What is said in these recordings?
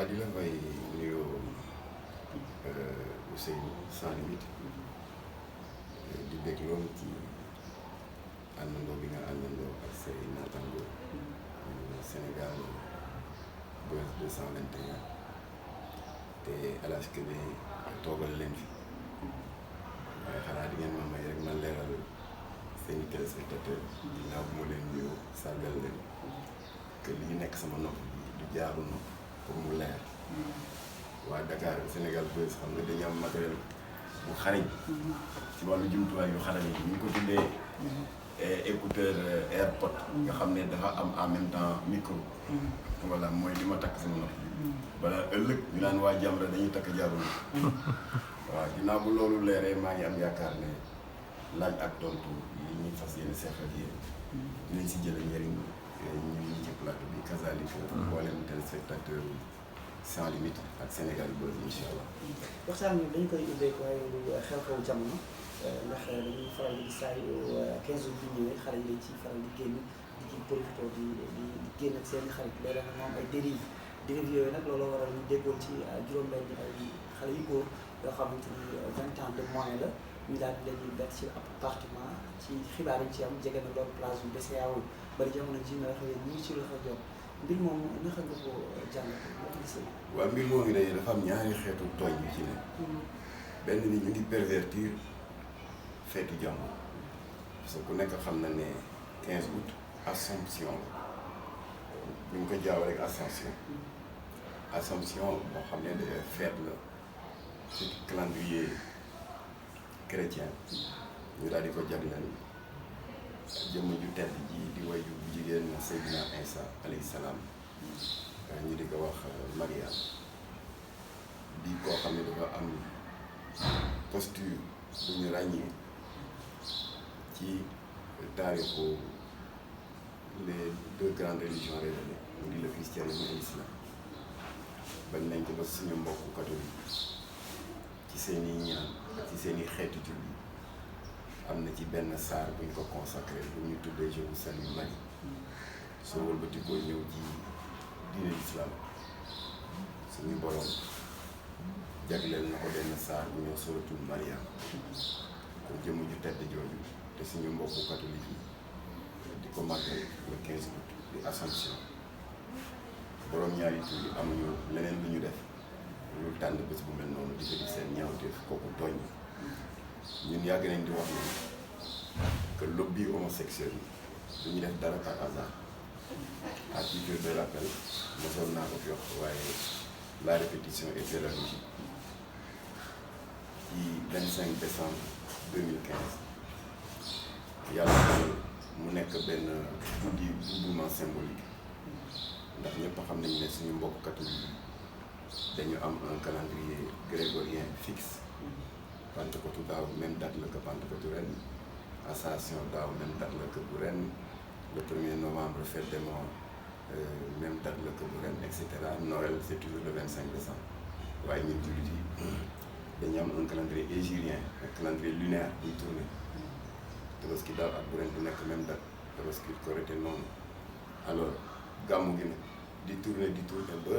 waa di la fay nuyoo Ousseynou sans limite di bég loolu ci àndandoo bi nga àndandoo ak say naataango Sénégal Buzz 221 te El Hadj Kébé toogal leen fi waaye xanaa di ngeen ma may rek ma leeral seeni téléspectateur ginnaaw bu ma leen nuyoo sargal leen que li nekk sama nopp bi du jaaru nopp pour mu leer waa Dakar Sénégal Buzz xam nga dañu am matériel bu xarañ ci wàllu jumtuwaay yu xarañ yi ñu ko tuddee écouteur AirPod nga xam ne dafa am en même temps micro voilà mooy li ma takk sama nopp balaa ëllëg ñu naan waa Jamra dañuy takk jaarul waaw ginnaaw bu loolu leeree maa ngi am yaakaar ne laaj ak tontu yi ñuy fas yéene seex ak yéen dinañ si jële njëriñ ñu ngi ci plateau bi kazalika mboolem téléspectateur sans limite ak Sénégal Buzz incha allah. waxtaan bi dañ koy ubbee waaye xew-xewu jamono ndax dañuy faral di gis saa yu 15 jours bi ñëwee xale yi dañ ciy faral di génn di ci profité di génn ak seen i xarit léeg-léeg nag moom ay dérive yooyu nag looloo waral ñu déggoon ci juróom-benn ay xale yu góor yoo xamante ni 20 ans de moins la ñu daal di leen di bett ci appartement ci xibaar yi ci am jege na loolu place yu BCEAO bari jamono ji nga waxee ñu ngi ci loxo jot mbir moom naka nga ko jàngatee nga gisee. waaw mbir moomu dañuy dafa am ñaari xeetu tooñ bi ci ne. benn bi ñu ngi pervertir feetu jàmm parce que ku nekk xam na ne 15 août Assomption la ñu ko jaawale ak Assomption boo xam ne de fête la ci calendrier chrétien ñu daal di ko jagleel jëmm ju tedd ji di way ju jigéen Seydina Isa alayhi salaam ñu di ko wax Maria di koo xam ne dafa am posture bu ñu ràññee ci taarixu les deux grandes religions révélées mu di le christianisme et l'islam bañ nañ ko ba suñu mbokku catholique ci seen i ñaan ak ci seen i xeetu julli am na ci benn saar bu ñu ko consacré bu ñu tuddee Je vous salue Marie soo wëlbati ko ñëw ci diine l'islam suñu borom jagleel na ko benn saar bu ñëw suratul Maria kon jëmm ju tedd jooju te suñu mbokku catholique yi di ko màggal le 15 août di Assomption borom ñaari tur yi amuñu leneen lu ñu def lu tànn bés bu mel noonu di ko di seen ñaawteef kooku tooñ ñun yàgg nañ di wax ne que lobby homosexuel yi du ñu def dara par hasard à titre de rappel mosoon naa ko fi wax waaye la répétition est pédagogique ci 25 décembre 2015 yàlla mu nekk benn guddi doublement symbolique ndax ñëpp xam nañ ne suñu mbokk catholique dañu am un calendrier grégorien fixe Pentecôte daaw même date la que Pentecôte ren Ascension daaw même date la que bu ren le 1er novembre fête des morts même date la que bu ren et cetera Noël c'est toujours le 25 décembre waaye ñun jullit yi dañu am un calendrier hégirien un calendrier lunaire buy tourné Tabaski daaw ak bu ren du nekk même date Tabaski Korité noonu alors gàmmu gi nag di tourné ba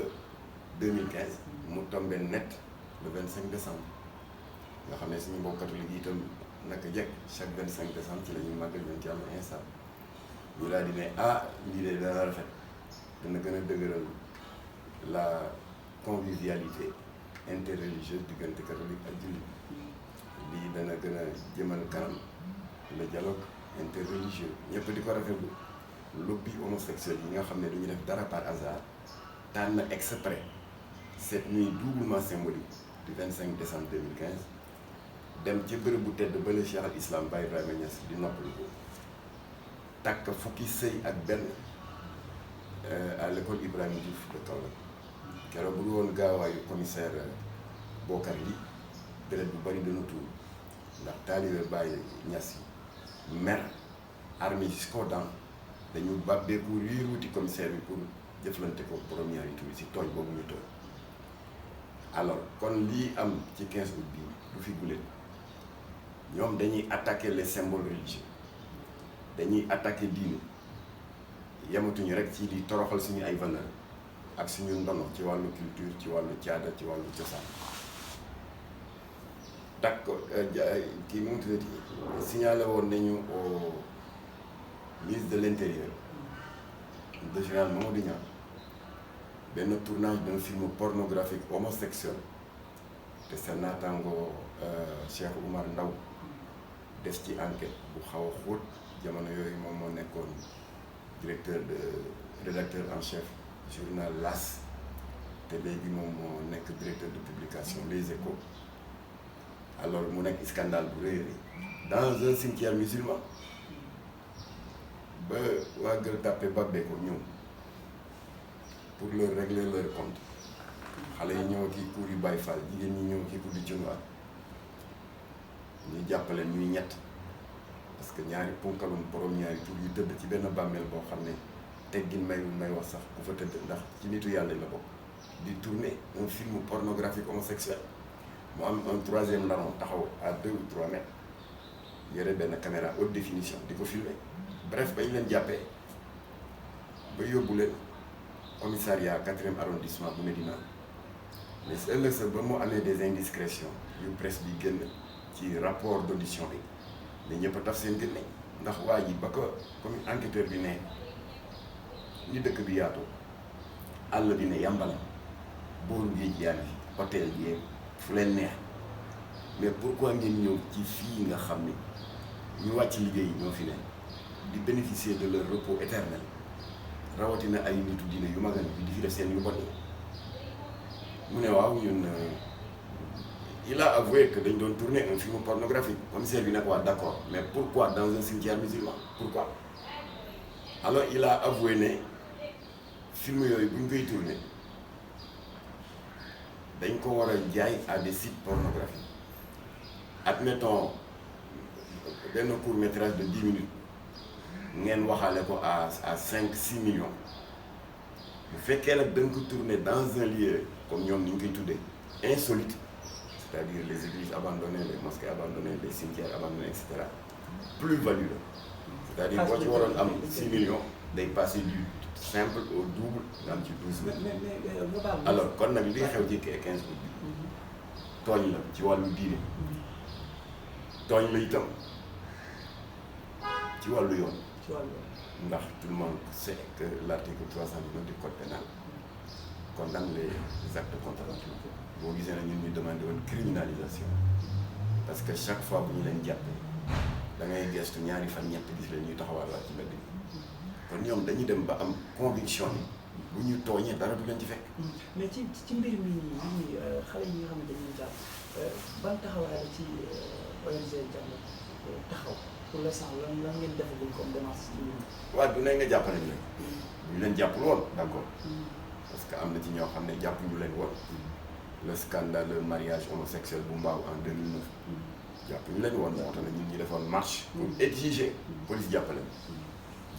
2015 mu tombé net le 25 décembre nga xam ne suñu mbokk catholique yi itam naka jekk chaque 25 décembre ci la ñuy màggal ci Yàlla Isa ñu daal di ne lii de dana rafet dana gën a dëgëral la convivialité interreligieuse diggante catholique ak jullit lii dana gën a jëmal kanam le dialogue interreligieux ñëpp di ko rafetlu lobby homosexuel yi nga xam ne du ñu def dara par hasard tànn exprès cette nuit doublement symbolique du 25 décembre 2015 dem ci bërëb bu tedd bële Cheikh al Islam Baye Ibrahima Niass di noppalu ko takk fukki sëy ak benn à l'école Ibrahima Diouf de Kaolack keroog bu dul woon gaawaayu commissaire Bokar li deret bu bari dana tuur ndax taalibe Baye Niass yi mer armée jusqu'aux dents dañu bàbbeeku riir wuti commissaire bi pour jëflante ko borom ñaari tur si tooñ boobu ñu tooñ alors kon lii am ci 15 août bii du fi guléet ñoom dañuy attaquer les symboles religieux dañuy attaquer diine yematuñu rek ci di toroxal suñu ay valeurs ak suñu ndono ci wàllu culture ci wàllu caada ci wàllu cosaan d'accord kii mu tuddati signalé woon nañu au ministre de l'intérieur le général Mamadou Niang benn tournage d'un film pornographique homosexuel te sa naataango Cheikh Oumar Ndaw des ci enquête bu xaw a xóot jamono yooyu moom moo nekkoon rédacteur en chef journal L'As te léegi moom moo nekk directeur de publication Les Échos alors mu nekk scandale bu rëy dans un cimetière musulman ba waa Gueule Tapée babbee ko ñëw pour leur régler leur compte xale yi ñëw kii cour yu Baye Fall jigéen ñi ñëw kii cour du Dionewar ñu jàppale ñuy ñett parce que ñaari punkalum borom ñaari tur yu tëdd ci benn bàmmeel boo xam ne teggin may wax sax ku fa tëdd ndax ci nitu yàlla la bokk di tourner un film pornographique homosexuel mu am un troisième larron taxaw à 2 ou 3 mètres yore benn caméra haute définition di ko filmer bref bañ leen jàppee ba yóbbu leen commissariat 4e arrondissement bu Médina mais si ëllëg sa ba mu amee des indiscrétions yu presse bi génn ci rapport d'audition bi mais ñëpp a taf seen génne ndax waa ji ba ko comme enquêteur bi ne ni dëkk bi yaatu àll bi ne yàmbala booru géej yaa ngi fi hôtel yi fu leen neex mais pourquoi ngeen ñëw ci fii nga xam ni ñu wàcc liggéey ñoo fi ne di bénéficier de leur repos éternel rawatina ay nitu diine yu magan bi di fi def seen yu bon yi mu ne waaw ñun il a avoué que dañ doon tourner un film pornographique commissaire bi ne ko waa d'accord mais pourquoi dans un cimetière musulman pourquoi alors il a avoué ne film yooyu bu ñu koy tourner dañ ko war a jaay à des sites pornographiques admettons benn court métrage de 10 minutes ngeen waxaale ko à 5-6 millions bu fekkee nag dañ ko tourner dans un lieu comme ñoom ni ñu koy tuddee insolite c'est-à-dire les églises abandonnées les mosquées abandonnées les cimetières abandonnés et cetera plus-value la c'est-à-dire boo ci waroon am 6 millions day passer du simple au double nga am ci 12 millions alors kon nag li xew ci 15 août bi tooñ la ci wàllu diine tooñ la itam ci wàllu yoon ndax tout le monde sait que l'article 319 du code pénal condamne les actes contre la nature boo gisee na ñun ñu demandé woon criminalisation parce que chaque fois bu ñu leen jàppee da ngay gestu ñaari fan ñett gis leen ñuy taxawal waa ci mbedd mi kon ñoom dañuy dem ba am conviction ni bu ñu tooñee dara du leen ci fekk. mais ci mbir mi nii xale yi nga xam ne dañuy jàpp ban taxawaay la ci ONG Jamra taxaw pour l'instant lan ngeen defagul comme démarche ci mbir mi. waaw du ne nga jàpp nañ leen. bu ñu leen jàppul woon d'accord parce que am na ci ñoo xam ne jàpp ñu leen woon. le scandale mariage homosexuel bu Mbao en 2009 jàpp ñu leen woon moo tax na ñun ñu defoon marche pour exiger police jàppale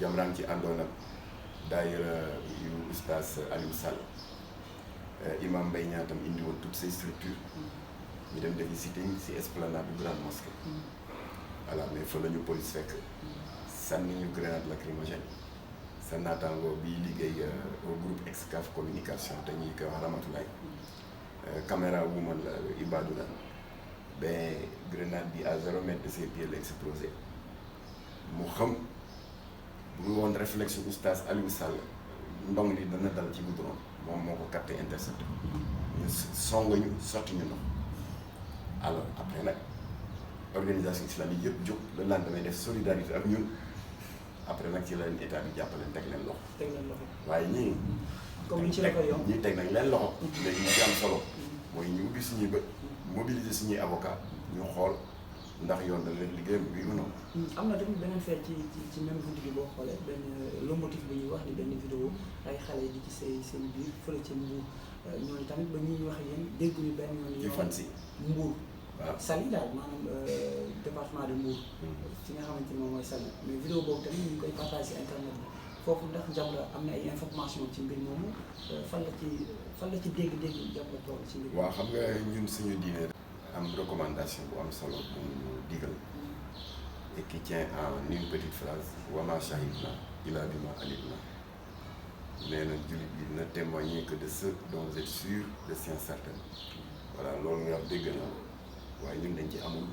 Jamra ci àndoon ak daayira yu oustaz Aliou Sall imam Mbaye Niang tam indi woon toutes ces structures ñu dem defi sitting si esplanade du grande mosquée voilà mais fa la ñu police fekk sànni ñu grenade lacrymogène sa naataango bi liggéey au groupe Excaf communication te ñuy koy wax Ramatoulaye caméra woman la Ibadou la ben grenade bi à 0 mètre de ses pieds la explosé mu xam bu ñu woon réflexe oustaz Aliou Sall ndong li dana dal ci goudron moom moo ko capté intercepté ñu song ñu sotti ñu ndox alors après nag organisation islamique yëpp jóg le lendemain def solidarité ak ñun après nag ci la leen état bi jàppale teg leen loxo waaye ñii comme ni ci la ko yomb ñii teg nañ leen loxo léegi ñu ci am solo mooy ñu ubbi suñuy bët mobiliser suñuy avocat ñu xool ndax yoon dana leen liggéeyam bi mu noonu. am na tamit beneen feet ci même guddi gi boo xoolee benn le motif bi ñuy wax ni benn vidéo ay xale di ci seen biir fële ca Mbour ñooñu tamit ba ñuy wax yéen dégguñu benn yoon. ci fan si Mbour. waaw Saly daal maanaam département de Mbour. fi nga xamante ni moom mooy Saly mais vidéo boobu tamit ñu ngi koy partage ci internet bi foofu ndax Jamra am na ay information ci mbir moomu fan la ci dégg-dégg Jamra tool ci mbir. waaw xam nga ñun suñu diine am recommandation bu am solo bu ñu digal et qui tient en une petite phrase wa ma shahidna illa bima alimna nee na jullit bi na témoigner que de ce dont vous êtes sûr de science certaine voilà loolu nga wax dégg na waaye ñun dañ ci amul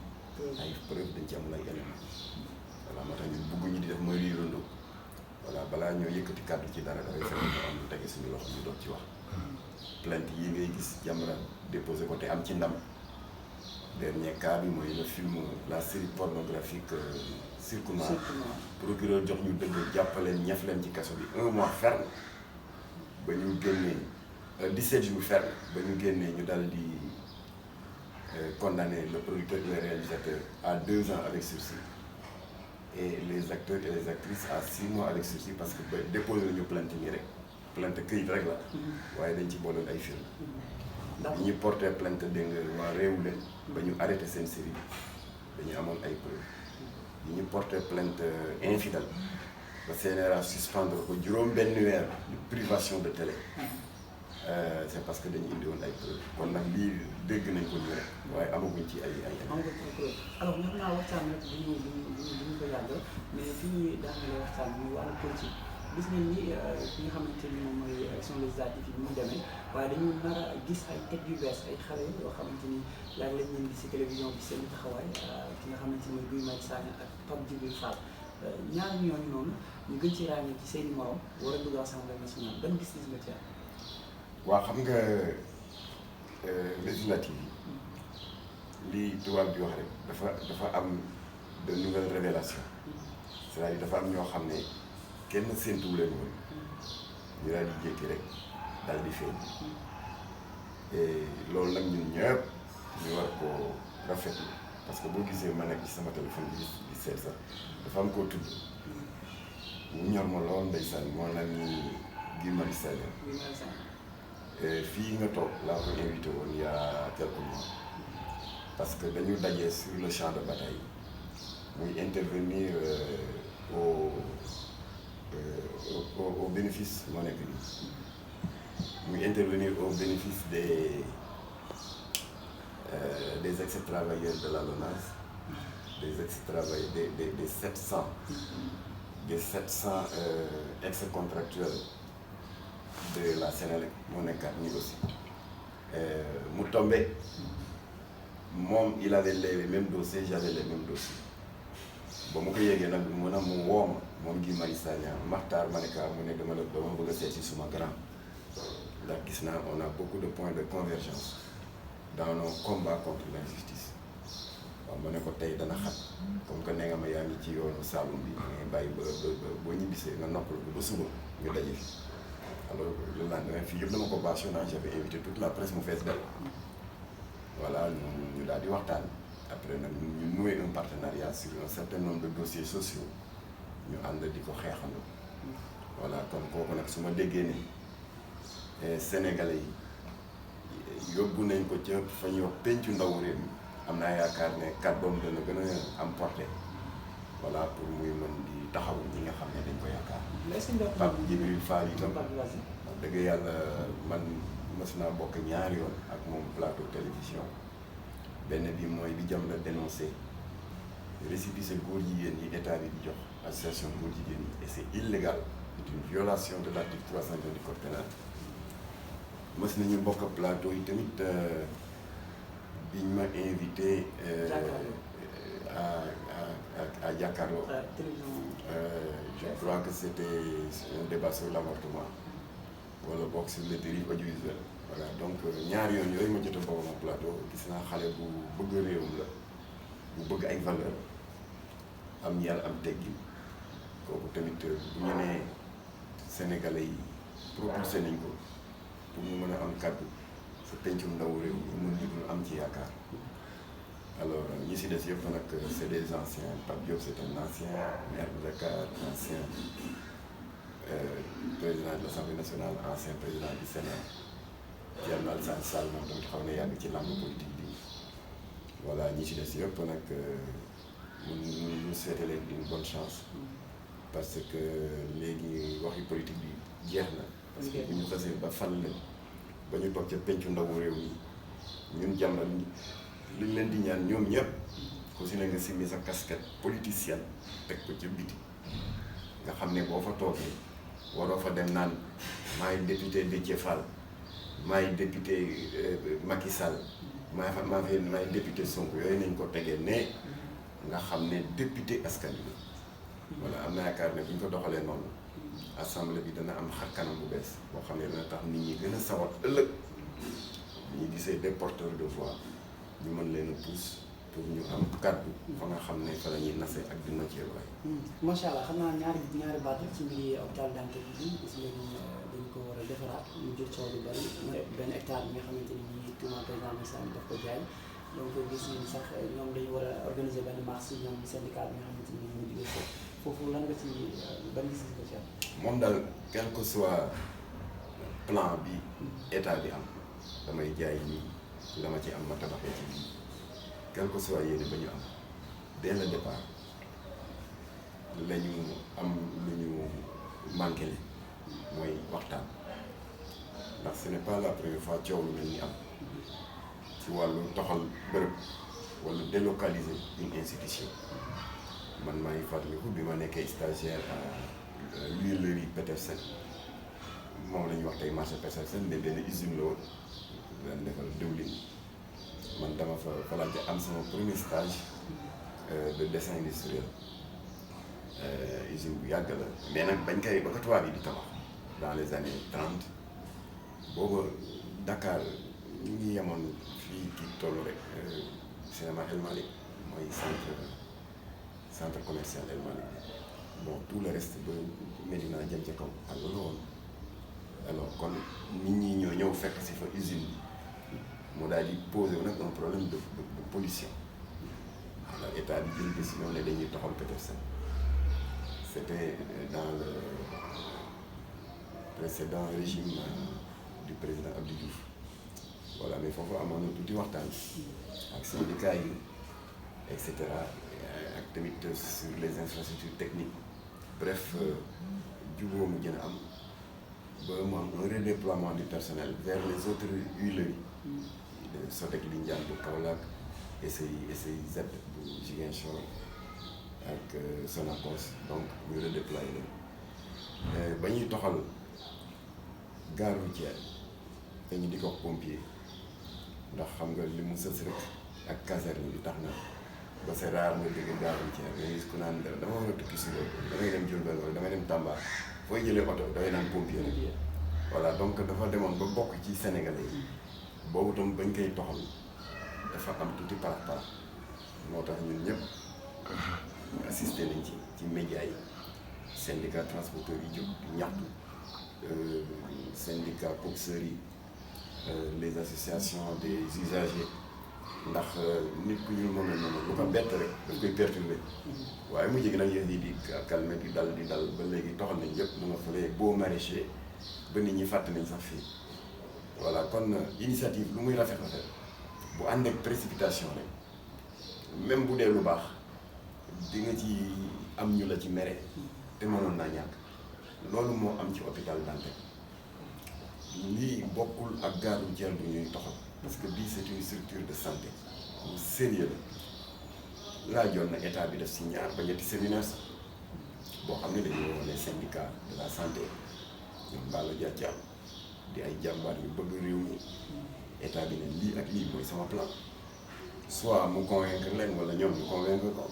ay preuve dañ ci amul ay éléments voilà moo tax ñun bëgguñu di def mooy riirandoo voilà balaa ñoo yëkkati kàddu ci dara dafay fekk ñu am lu tege suñu loxo ñu doog ci wax plainte yi ngay gis Jamra déposé ko te am ci ndam dernier cas bi mooy le film la série pornographique Cirque Noir procureur jox ñu dëgg jàppaleen ñef leen ci kaso bi 1 mois ferme ba ñu génnee 17 jours ferme ba ñu génnee ñu dal di condamner le producteur et le réalisateur à 2 ans avec sursis et les acteurs et les actrices à 6 mois avec sursis parce que ba déposé nañu plainte nii rek plainte këyit rek la waaye dañ ci booloon ay film bi ñu porté plainte dégg nga waa réewu leen ba ñu arrêté seen série bi dañu amoon ay preuves bi ñu porté plainte infidèle ba CNRA suspendre ko juróom benn weer de privation de télé c'est parce que dañu indi woon ay preuves kon nag lii dégg nañ ko ñu rek waaye amaguñ ci ay alors ñoo naa waxtaan nag duñu ko yàgg mais fi ñuy daanale waxtaan bi wàllu politique gis nañ ni ki nga xamante ni moom mooy élection législative yi mu demee waaye dañu nar a gis ay tête yu bees ay xale yoo xamante ni yaa ngi leen ñeen gis si télévision bi seen taxawaay ki nga xamante ni mooy Guy Marius Sagna ak Pape Djibril Fall ñaar ñooñu noonu ñu gën ci ràññee ci seeni morom war a dugg Assemblée nationale ban gis-gis nga ci am. waaw xam nga législative yi lii tubaab di wax rek dafa am de nouvelles révélations c'est-à-dire dafa am ñoo xam ne kenn séentuwu leen woon ñu daal di jékki rek daal di feeñ et loolu nag ñun ñëpp ñu war ko rafetlu parce que boo gisee ma nekk ci sama téléphone bi di seet sax dafa am koo tudd mu ñor ma lool ndeysaan moo nag ñi Guy Marius Sagna fii nga toog laa ko invité woon il y a quelques mois parce que dañu dajee sur le champ de bataille muy intervenir au bénéfice moo nekk nii muy intervenir au bénéfice des ex-travailleurs de la LONASE des ex-travailleurs des 700 ex-contractuels de la Sénélec moo nekkaat nii aussi mu tombé moom il avait les mêmes dossiers j'avais les mêmes dossiers ba mu ko yéegee nag mu woo ma moom Guy Marius Sagna Maxtaar ma ne mu ne dama bëgg a seet si suma grand ndax gis naa on a beaucoup de points de convergence dans nos combats contre l'injustice waaw ma ne ko tey dana xat comme que nee nga ma yaa ngi ci yoonu Saloum bi ngay bàyyi ba boo ñibbisee nga noppal ko ba suba ñu daje fi alors le lendemain fii yëpp dama ko passionné j'avais invité toute la presse mu fees dal voilà ñu daal di waxtaan après nag ñu noué un partenariat sur un certain nombre de dossiers sociaux ñu ànd di ko xeexandoo voilà kon kooku nag su ma déggee ne Sénégalais yi yóbbu nañ ko ca fa ñuy wax pencu ndaw réew mi am naa yaakaar ne kàddoom dana gën a am portée voilà pour muy mën di taxawu ñi nga xam ne dañ ko yaakaar. Pape Djibril Fall itam wax dëgg yàlla man mës naa bokk ñaari yoon ak moom plateau télévision benn bi mooy bi Jamra dénoncé récépissé góor jigéen yi état bi di jox association góor jigéen yi et c'est illégal c'est une violation de l'article 320 du code pénal mës nañu bokk plateau yi tamit biñ ma invité à Jakaarlo je crois que c'était un débat sur l'avortement wala bokk sur les dérives audiovisuelles voilà donc ñaar yoon yooyu ma jot a bokk moom plateau gis naa xale bu bëgg réewam la bu bëgg ay valeur am yar am teggi kooku tamit bu ñu nee Sénégalais yi propulsé nañ ko pour mu mën a am kàddu sa pencum ndaw réew mi mun ñu am ci yaakaar alors ñi si des yëpp nag c'est des anciens Pape Diop c'est un ancien maire de Dakar ancien président de l'Assemblée nationale ancien président du Sénat Thierno Alassane Sall moom tamit xaw na yàgg ci làmb politique bi voilà ñi si des yëpp nag ñu souhaiter leen une bonne chance parce que léegi waxi politique bi jeex na parce que bu ñu xasee ba fal leen ba ñu toog ca pencu ndawu réew mi ñun Jamra liñ leen di ñaan ñoom ñëpp ku si ne nga simmi sa casquette politicienne teg ko ca biti nga xam ne boo fa toogee waroo fa dem naan maay député Déthié Fall maay député Macky Sall maay député Sonko yooyu nañ ko tegee ne nga xam ne député askan bi voilà am na yaakaar ne bu ñu ko doxalee noonu assemblée bi dana am xar kanam bu bees boo xam ne dana tax nit ñi gën a sawar ëllëg ñu gisee des porteurs de voix ñu mën leen a pousse pour ñu am kàddu fa nga xam ne fa la ñuy nasee ak dina cee waay. macha allah xam naa ñaari baat ci mbiri hôpital Dantec bi gis ngeen dañ ko war a defaraat ñu jël coow lu bari benn hectare bi nga xamante ni bii tuuma président Macky Sall daf ko jaay donc gis ngeen sax ñoom dañu war a organiser benn marche ñoom syndicat bi nga xamante ni ñu jógee foofu lan nga ci ban gis-gis nga ci am. moom daal quel que soit plan bi état bi am damay jaay nii la ma ci am ma tabaxee ci bii quel que soit yéene ba ñu am dès le départ la ñu am lu ñu manqué le mooy waxtaan ndax ce n'est pas la première fois coow lu mel ni am ci wàllu toxal bërëb wala délocaliser une institution man maa ngi fàttaliku bi ma nekkee stagiaire à l'huilerie Petersen moom la ñuy wax tey marché Petersen mais benn usine la woon daan defal diwlin man dama fa la am sama premier stage de dessin industriel usine bu yàgg la mais nag bañ koy ba ko tubaab yi di tabax dans les années 30 booba Dakar ñu ngi yemoon fii kii tollu rek cinéma El Malick mooy centre commercial El Malick bon tout le reste ba Médina jëm ca kaw ak loolu woon alors kon nit ñi ñoo ñëw fekk si fa usine bi mu daal di posé wu nag un problème de pollution alors état bi jël décision ne dañuy toxal Petersen c'était dans le précédent régime du président Abdou Diouf voilà mais foofu amoon na tuuti waxtaan ak syndicat yi et cetera ak tamit sur les infrastructures techniques bref jubóo mu gën a am ba mu am un redéploiement du personnel vers les autres huileries Sodec Lindiane bu Kaolack SIZ bu Ziguinchor ak Sonacos donc ñu redéployé leen ba ñuy toxal gare routière te ñu di ko wax pompier ndax xam nga li mu sës rek ak caserne bi tax na ba c'est rare nga dégg gare routière nga gis ku naan dama war a tukki si loolu damay dem Diourbel wala damay dem Tamba fooy jëlee oto damay naan pompier rek voilà donc dafa demoon ba bokk ci Sénégalais yi boobu tam bañ koy toxal dafa am tuuti parax moo tax ñun ñëpp assisté nañ ci médias yi syndicat transporteurs yi jóg di ñaxtu syndicat coxeurs yi les associations des usagers ndax nit ku ñu mën a noonu lu ko bett rek daf koy perturbé waaye mu jég nag yëf yi di calmer di dal ba léegi toxal nañ yëpp mu nga fële beau maraîcher ba nit ñi fàtte nañ sax fii voilà kon initiative lu muy rafet bu ànd ak précipitation rek même bu dee lu baax di nga ci am ñu la ci mere te mënoon naa ñàkk loolu moo am ci hôpital Dantec lii bokkul ak gare routière bu ñuy toxal parce que bii c'est une structure de santé bu sérieux la laajoon na état bi def si ñaar ba ñetti séminaire sax boo xam ne dañuy woo les syndicats de la santé ñoom Mballo Dia Thiam di ay jàmbaar yu bëgg réew mi état bi ne lii ak lii mooy sama plan soit mu convaincre leen wala ñoom ñu convaincre ko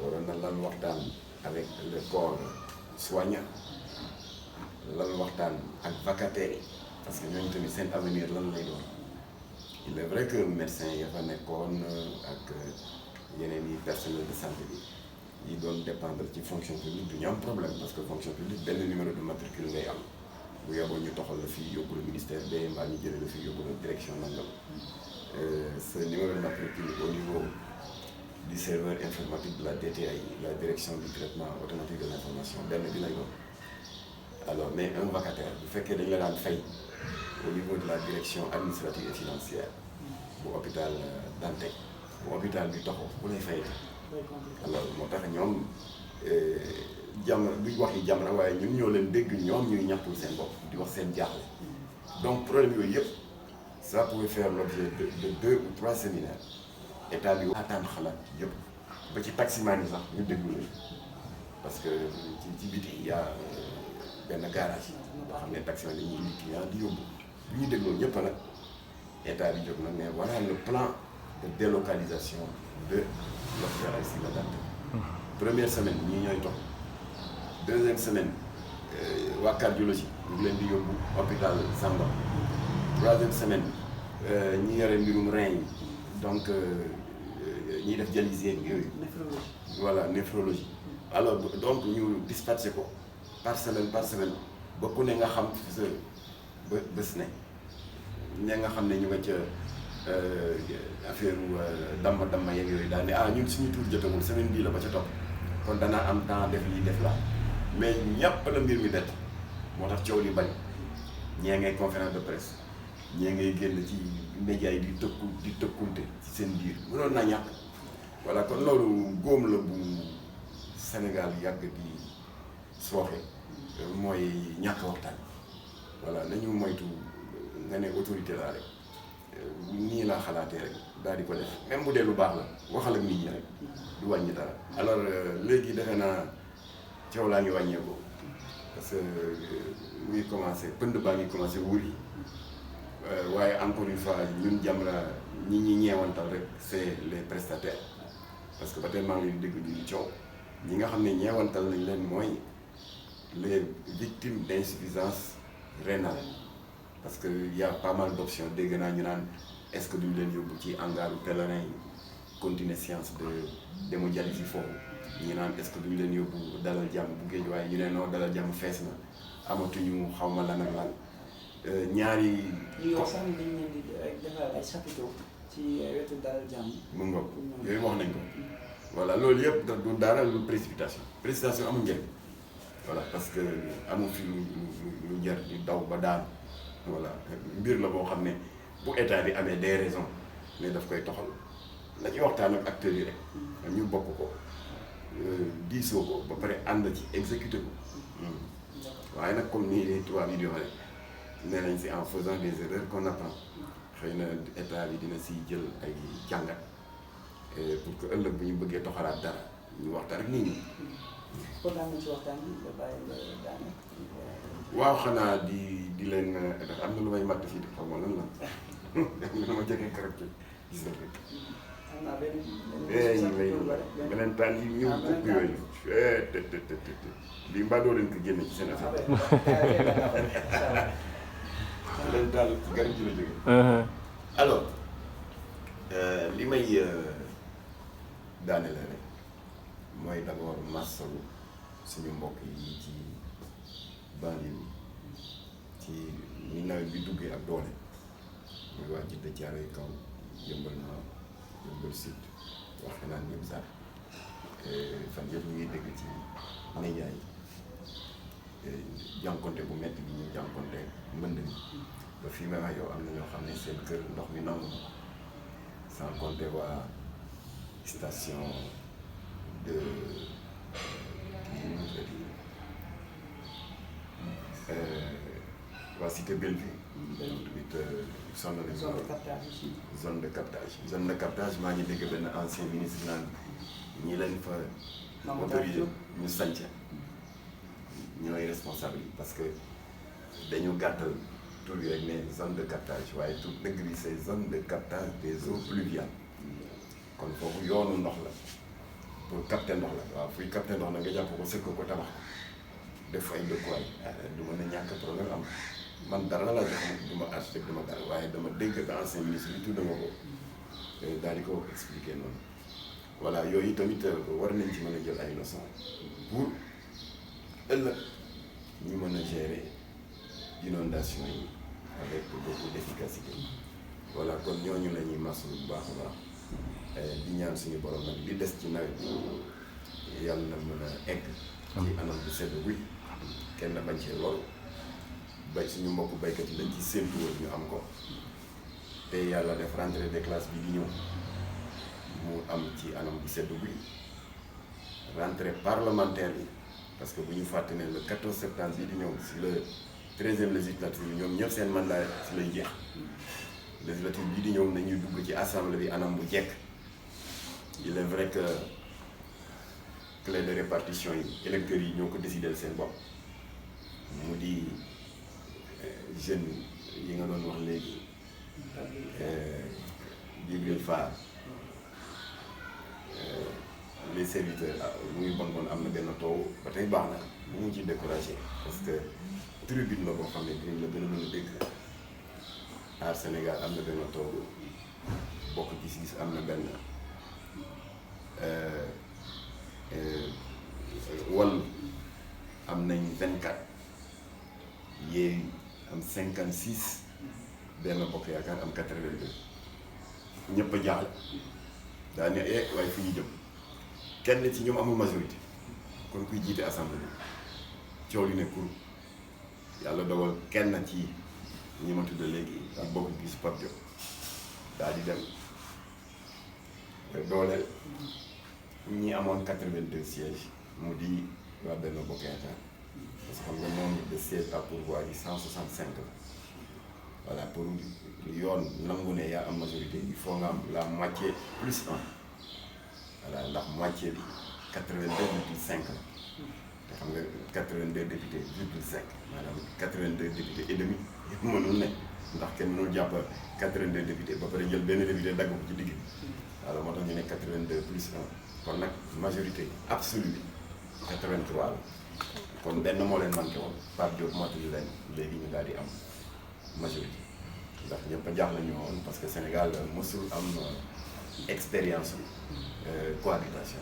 waroon na lan waxtaan avec le corps soignant lan waxtaan ak vacataires yi parce que ñooñu tamit seen avenir lan lay doon il est vrai que médecin ya fa nekkoon ak yeneen yi personnel de santé bi yi doon dépendre ci fonction publique du ñu am problème parce que fonction publique benn numéro de matricule ngay am bu yeboo ñu toxal la fii yóbbu la ministère bi mbaa ñu jëlee la fii yóbbu la direction nangam ce numéro de matricule au niveau du serveur informatique de la DTAI la direction du traitement automatique de l'information benn bi lay doon alors mais un vacataire bu fekkee dañ la daan fay au niveau de la direction administrative et financière bu hôpital Dantec bu hôpital bi toxoo bu lay fayati alors moo tax ñoom jàmm duñ wax yi jàmm na waaye ñun ñoo leen dégg ñoom ñuy ñaxtul seen bopp di wax seen jaaxle donc problème yooyu yëpp ça pouvait faire l'objet de 2 ou 3 séminaires état bi ataan xalaat yëpp ba ci taximan yi sax ñu déglu leen parce que ci biti y a benn garage nga xam ne taximan dañuy indi client di yóbbu bu ñu dégloo ñëpp nag état bi jóg nag mais voilà le plan de délocalisation de l'hôpital Aristide Le Dantec. Première semaine ñii ñooy toog deuxième semaine waa cardiologie ñu ngi leen di yóbbu hôpital Samba. Troisième semaine ñi yore mbirum rein yi donc ñiy def dialyse yeeg yooyu. Voilà néphrologie. Alors donc ñu dispatché ko par semaine ba ku ne nga xam sa bés ne ña nga xam ne ñu nga ca affaire damma yeeg yooyu daal ne ñun suñu tour jotagul semaine bii la ba ca topp kon danaa am temps def lii def la mais ñàpp la mbir mi bett moo tax coow li bañ ñee ngay conférence de presse ñee ngay génn ci média yi di tëkkunte ci seen biir mënoon naa ñàkk voilà kon loolu góom la bu Sénégal yàgg di sooxe mooy ñàkk waxtaan voilà nañu moytu nga ne autorité laa rek nii laa xalaatee rek daal di ko def même bu dee lu baax la waxal ak nit ñi rek du wàññi dara alors léegi defe naa coow laa ngi wàññeeku parce que muy commencé pënd baa ngi commencé wuri waaye encore une fois ñun Jamra ñi ñeewantal rek c'est les prestataires parce que ba tey maa ngi leen dégg ñu coow ñi nga xam ne ñeewantal nañ leen mooy les victimes d'insuffisance rénale parce que y a pas mal d'options dégg naa ñu naan est-ce que duñ leen yóbbu ci hangaru pèlerin yi continuer séance de d'hémodialyse foofu ñu naan est-ce que duñ leen yóbbu dalal jàmm bu géej waaye ñu ne non dalal jàmm fees na amatuñu xaw ma lan ak lan ñaari. ñu wax sax dañ leen di defal ay chapiteaux ci wetu dalal jàmm. mu ngoog yooyu wax nañ ko. voilà loolu yëpp du dara lu précipitation amul njëriñ voilà parce que amul fi lu jar di daw ba daan voilà mbir la boo xam ne bu état bi amee des raisons mais daf koy toxal la ñuy waxtaan ak acteurs yi rek ñu bokk ko diisoo ko ba pare ànd ci exécuter ko waaye nag comme ni tubaab yi di wax rek nee nañ si en faisant des erreurs qu'on apprend xëy na état bi dina si jël ay jàngat pour que ëllëg bu ñu bëggee toxalaat dara ñu waxtaan ak nit ñi. kon daal ci waxtaan bi nga bàyyi la daane. waaw xanaa di leen am na lu may matt fii di xaw ma lan la dama ma jege garab gi gis nga rek. xam naa beneen taal yi ñëw ëpp yooyu. lii mbaa doo leen ko génne ci seen affaire. beneen taal ci garab gi la jógee. alors li may daane la rek mooy d'abord massalu suñu mbokk yi ci banlieue bi ci ni nawet bi duggee ak doole muy waa Djiddah Thiaroye Kaw Yeumbeul Nord Yeumbeul Sud wax naan ñëpp sax fan yëpp ñu ngi dégg ci média yi jànkonte bu metti bi ñu jànkonte mbënd mi ba fii may wax yow am na ñoo xam ne seen kër ndox mi nangu sans compter waa station de waa cité Bellevue tamit sonn nañu zone de captage maa ngi dégg benn ancien ministre naan ñi leen fa autorisé ñu sanc ñooy responsable yi parce que dañu gàttal tur bi rek ne zone de captage waaye tout dëgg bi c'est zone de captage des eaux pluviales kon foofu yoonu ndox la pour capter ndox la waaw fuy capter ndox na nga jàpp ko sëkk ko tabax ko def ay dëkkuwaay du mën a ñàkk problème am man dara la jox du ma architecte du ma dara waaye dama dégg ancien ministre bi tudd nga ko daal di ko expliquer noonu voilà yooyu tamit war nañ ci mën a jël ay leçons pour ëllëg ñu mën a gérer inondation yi avec beaucoup d'efficacité voilà kon ñooñu la ñuy masu bu baax a baax di ñaan suñu borom nag li des ci nawet bi yàlla na mën a egg ci anam bu sedd guy kenn bañ cee lool bay suñu mbokku baykat yi lañ ci séentu woon ñu am ko te yàlla def rentrée des classes bi di ñëw mu am ci anam bu sedd guy rentrée parlementaire yi parce que bu ñu fàtte ne le 14 septembre bi di ñëw si le 13e législature ñoom ñëpp seen mandat si lay jeex législature bii di ñëw nañuy dugg ci assemblée bi anam bu jekk il est vrai que clé de répartition yi électeurs yi ñoo ko décidé seen bopp mu di jeunes yi nga doon wax léegi Djibril Fall les serviteurs muy bon am na benn taw ba tey baax na bu mu ci découragé parce que tribune la boo xam ne dinañ la gën a mën a dégg Aar Sénégal am na benn taw bokk gis-gis am na benn Wallu am nañ 24 Yewwi am 56 Benno Bokk Yaakaar am 82 ñëpp a jaaxle daa ne waaye fi ñu jëm kenn ci ñoom amul majorité kon kuy jiite assemblée bi coow li ne kur yàlla dogal kenn ci ñi ma tudd léegi ak bokk gis Pape Diop daal di dem dooleel ñi amoon 82 sièges mu di waa Benno Bokk Yaakaar parce que xam nga nombre de sièges à pourvoir yi 165 la voilà pour yoon nangu ne yaa am majorité il faut nga am la moitié plus 1 voilà ndax moitié bi 82,5 la te xam nga 82 députés virgule 5 maanaam 82 députés et demi mënul ne ndax kenn mënul jàpp 82 députés ba pare jël benn député dagg ko ci digg alors moo tax ñu ne 82 plus 1 kon nag majorité absolue bi 83 la kon benn moo leen manqué woon Pape Diop mottali leen léegi ñu daal di am majorité ndax ñëpp a jaaxle ñu woon parce que Sénégal mosul am expérience cohabitation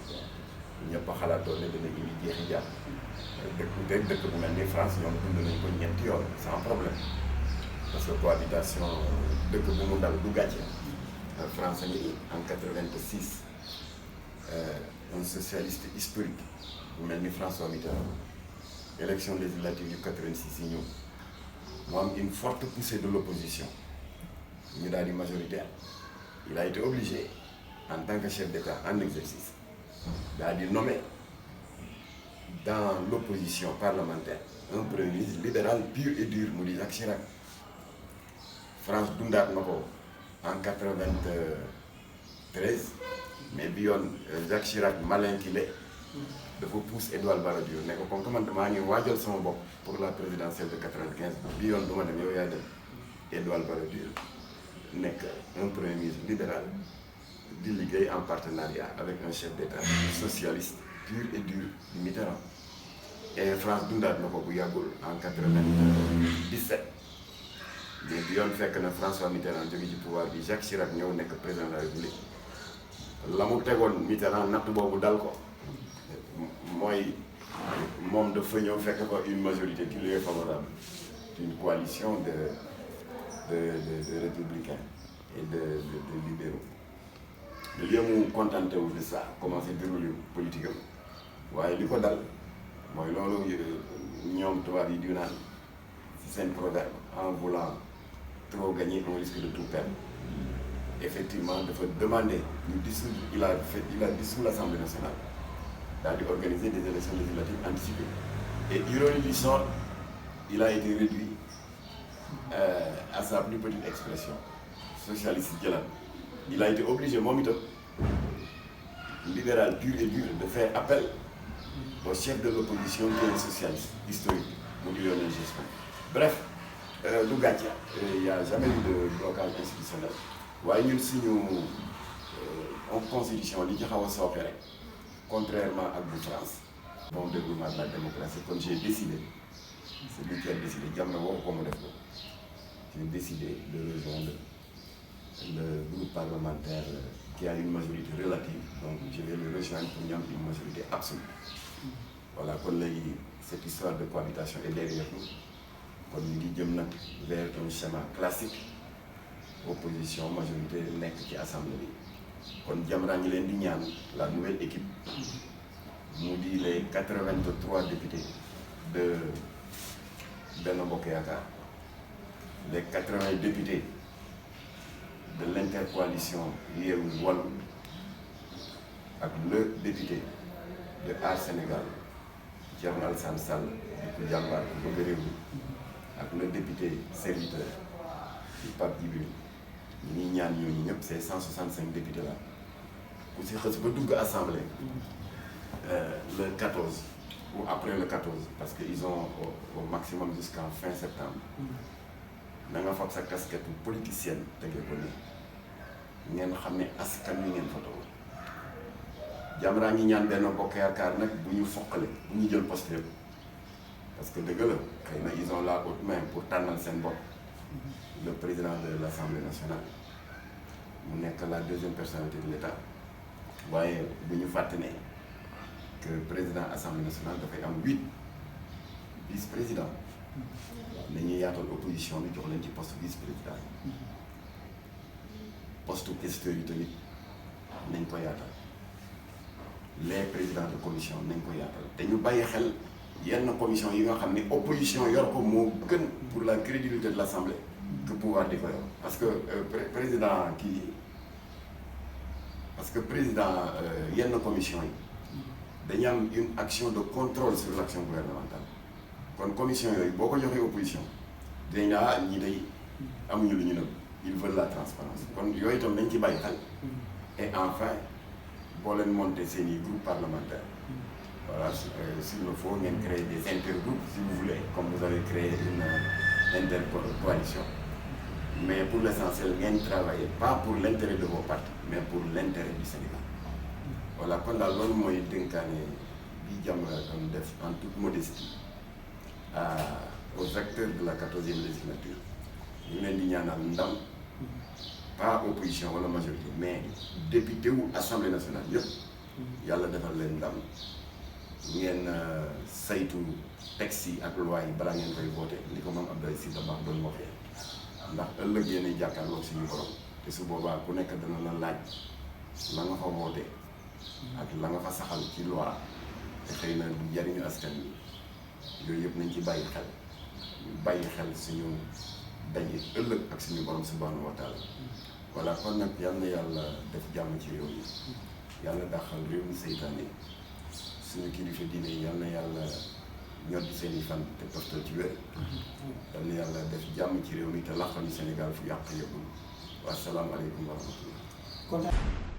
ñëpp a xalaatoon ne dana indi jeexi jaax dëkk bu mel ni France ñoom dund nañ ko ñeenti yoon sans problème parce que cohabitation dëkk bu mu dal du gàcce France a ngi en 86 un socialiste historique bu mel ni François Mitterrand élection législative yu 86 yi ñëw mu am une forte poussée de l'opposition ñu daal di majoritaire il a été obligé en tant que chef d'État en exercice daal di nommer dans l'opposition parlementaire un premier ministre libéral pur et dur mu di Jacques Chirac France dundaat na ko en 93 mais bi yoon Jacques Chirac malin qu'il est dafa pousse Édouard Balladur ne ko comme que man maa ngi waajal sama bopp pour la présidentielle de 95 bi yoon du ma dem yow yaay dem Édouard Balladur nekk un premier ministre libéral di liggéey en partenariat avec un chef d'État socialiste pur et dur di Mitterrand et France dundaat na ko bu yàggul en 97 mais bi yoon fekk na François Mitterrand jóge ci pouvoir bi Jacques Chirac ñëw nekk président de la République la mu tegoon Mitterrand natt boobu dal ko mooy moom dafa ñëw fekk ko une majorité qui lui est favorable une coalition de républicains et de libéraux le lieu mu contenté wu de ça commencé dérouler politique am waaye li ko dal mooy loolu ñoom tubaab yi di naan ci seen proverbe en voulant trop gagner on risque de tout perdre effectivement dafa demander ñu dissoudre il a dissous l'Assemblée nationale daal di organiser des élections législatives anticipées et ironie du sort il a été réduit à sa plus petite expression socialiste jëlaat il a été obligé moom itam libéral pur et dur de faire appel au chef de l'opposition qui est un socialiste historique mu di Lionel Jospin bref du gàcce il y a jamais eu de blocage institutionnel waaye ñun suñu constitution li ci xaw a sooxe rek contrairement ak bu France bon déroulement de la démocratie comme j'ai décidé c'est lui qui a décidé Jamra woo ko mu def ko j'ai décidé de rejoindre le groupe parlementaire qui a une majorité relative donc je vais le rejoindre pour ñu am une majorité absolue voilà kon léegi cette histoire de cohabitation est derrière nous kon ñu ngi jëm nag vers un schéma classique opposition majorité nekk ci assemblée bi kon Jamra ñi leen di ñaan la nouvelle équipe mu di les 83 députés de Benno Bokk Yaakaar les 80 députés de l'intercoalition Yewwi Wallu ak le député de Aar Sénégal Thierno Alassane Sall di ko jàmbaar bu bëgg réew mi ak le député serviteur di Pape Djibril ñi ñuy ñaan ñooñu ñëpp ces 165 députés là ku si xës ba dugg assemblée le 14 ou après le 14 parce qu'ils ont au maximum jusqu'à fin septembre na nga fab sa casquette politicienne tege ko ni ngeen xam ne askan wi ngeen fa toog Jamra ñi ñaan benn bokk yaakaar nag bu ñu foqale bu ñu jël poste yëpp parce que dëgg la xëy na ils ont la haute main pour tànnal seen bopp le président de l'Assemblée nationale mu nekk la deuxième personnalité de l'État waaye bu ñu fàtte ne que président Assemblée nationale dafay am 8 vice-présidents nañuy yaatal opposition bi jox leen ci poste vice-président poste questeur yi tamit nañ ko yaatal les présidents de commission nañ ko yaatal te ñu bàyyi xel yenn commission yi nga xam ne opposition yor ko moo gën pour la crédibilité de l'Assemblée que pouvoir di ko yor parce que président yenn commission yi dañu am une action de contrôle sur l'action gouvernementale kon commission yooyu boo ko joxee opposition dinañ la ñi day amuñu lu ñu nëbb ils veulent la transparence kon yooyu itam nañ ci bàyyi xel et enfin boo leen monter seeni groupe parlementaire voilà s'il le faut ngeen créer des intergroupes si vous voulez comme vous avez créé une intercoalition mais pour l'essentiel ngeen travailler pas pour l'intérêt de vos partis mais pour l'intérêt du Sénégal voilà kon daal loolu mooy dénkaane bi Jamra doon def en toute modestie aux acteurs de la 14e législature ñu leen di ñaanal ndam pas opposition wala majorité mais député wu assemblée nationale yëpp yàlla defal leen ndam ngeen saytu texte yi ak loi yi balaa ngeen koy voté ni ko moom Abdoulaye Sy Dabakh doon waxee ndax ëllëg yéenay jàkkaarloog suñu borom te su boobaa ku nekk dana la laaj la nga fa voté ak la nga fa saxal ci loi te xëy na du jariñu askan wi yooyu yëpp nañ ci bàyyi xel suñu daje ëllëg ak suñu borom subhanahu wa taala voilà kon nag yal na yàlla def jàmm ci réew mi yàlla dàqal réew mi seytaane suñu kilifa diine yi yal na yàlla ñoddi seeni fan te toftal ci wér yal na yàlla def jàmm ci réew mi te laqal ñu Sénégal fu yàq yëgul wa salaamu aleykum wa rahmatullah